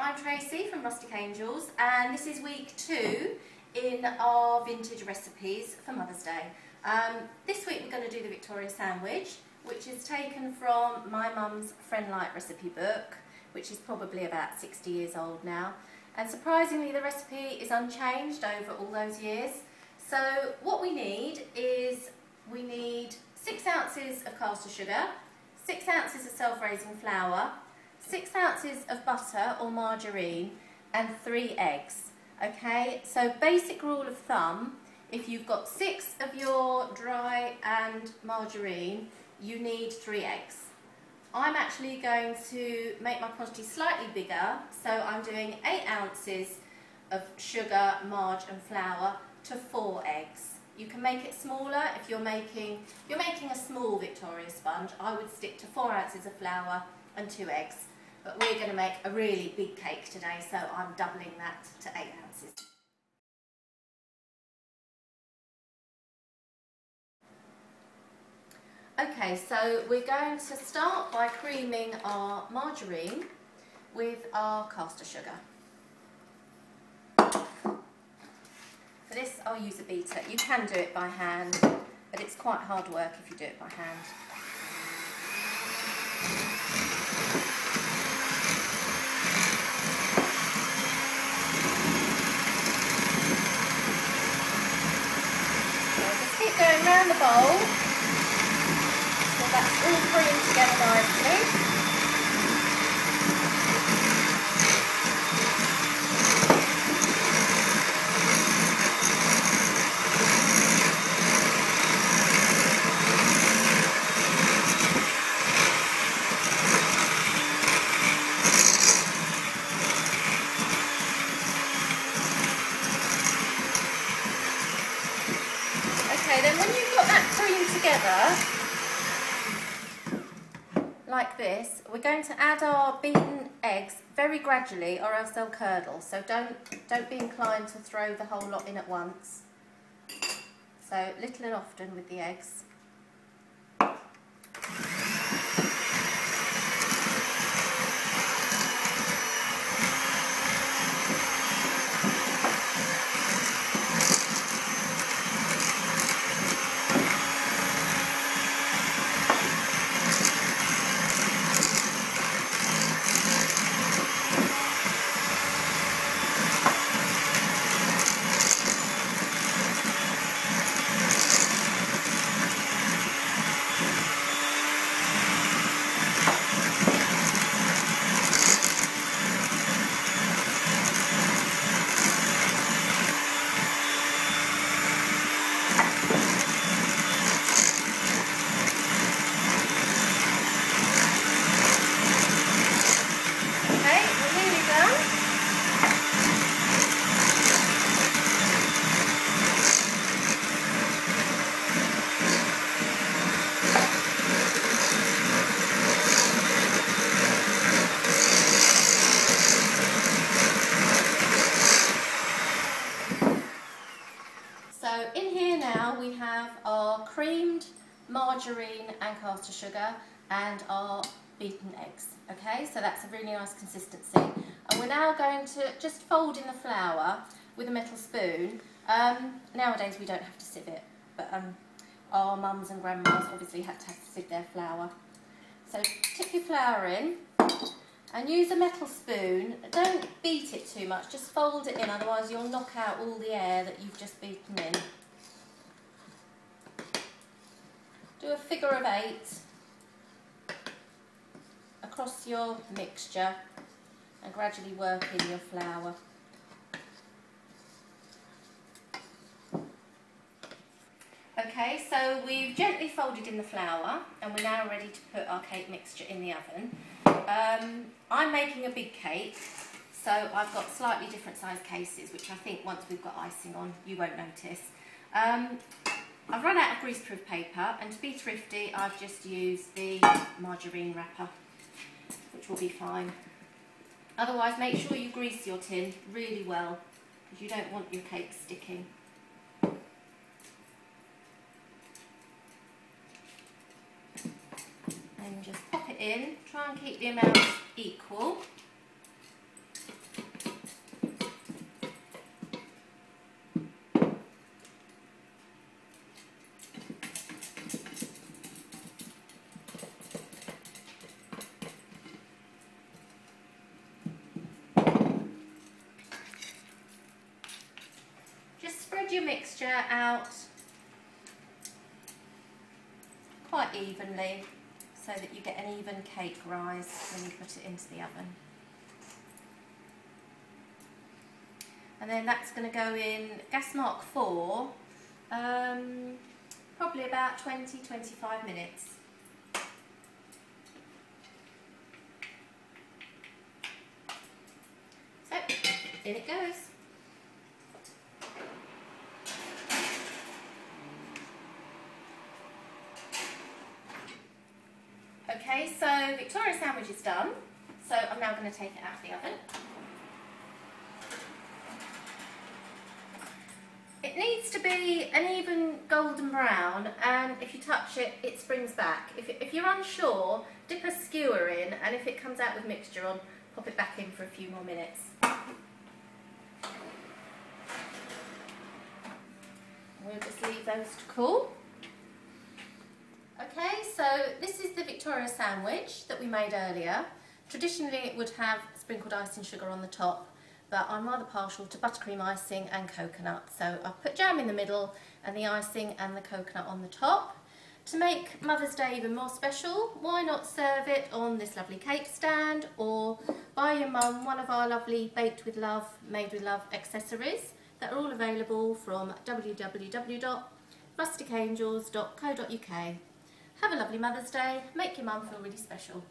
I'm Tracy from Rustic Angels, and this is week 2 in our vintage recipes for Mother's Day. This week we're going to do the Victoria sandwich, which is taken from my mum's Friendlight recipe book, which is probably about 60 years old now. And surprisingly, the recipe is unchanged over all those years. So what we need is 6 ounces of caster sugar, 6 ounces of self-raising flour, 6 ounces of butter or margarine, and 3 eggs. Okay, so basic rule of thumb, if you've got 6 of your dry and margarine, you need 3 eggs. I'm actually going to make my quantity slightly bigger, so I'm doing 8 ounces of sugar, marg and flour to 4 eggs. You can make it smaller if you're making a small Victoria sponge. I would stick to 4 ounces of flour and 2 eggs. But we're going to make a really big cake today, so I'm doubling that to 8 ounces. Okay, so we're going to start by creaming our margarine with our caster sugar. For this I'll use a beater. You can do it by hand, but it's quite hard work if you do it by hand. So just keep going around the bowl so that's all creamed together nicely. Okay, then when you've got that cream together, like this, we're going to add our beaten eggs very gradually or else they'll curdle. So don't be inclined to throw the whole lot in at once. So little and often with the eggs. So in here now we have our creamed margarine and caster sugar and our beaten eggs. Okay, so that's a really nice consistency. And we're now going to just fold in the flour with a metal spoon. Nowadays we don't have to sieve it, but our mums and grandmas obviously had to sieve their flour. So tip your flour in and use a metal spoon. Don't beat it too much, just fold it in, otherwise you'll knock out all the air that you've just beaten in. Do a figure of 8 across your mixture and gradually work in your flour. Okay, so we've gently folded in the flour and we're now ready to put our cake mixture in the oven. I'm making a big cake, so I've got slightly different size cases, which I think once we've got icing on you won't notice. I've run out of greaseproof paper, and to be thrifty I've just used the margarine wrapper, which will be fine. Otherwise make sure you grease your tin really well, because you don't want your cake sticking. And just pop it in, try and keep the amounts equal. mixture out quite evenly so that you get an even cake rise when you put it into the oven. And then that's going to go in gas mark 4, probably about 20-25 minutes. So, in it goes. Okay, so Victoria sandwich is done, so I'm now going to take it out of the oven. It needs to be an even golden brown, and if you touch it, it springs back. If you're unsure, dip a skewer in, and if it comes out with mixture on, pop it back in for a few more minutes. We'll just leave those to cool. Okay, so this is the Victoria sandwich that we made earlier. Traditionally it would have sprinkled icing sugar on the top, but I'm rather partial to buttercream icing and coconut, so I've put jam in the middle and the icing and the coconut on the top. To make Mother's Day even more special, why not serve it on this lovely cake stand, or buy your mum one of our lovely Baked with Love, Made with Love accessories that are all available from www.rusticangels.co.uk. Have a lovely Mother's Day, make your mum feel really special.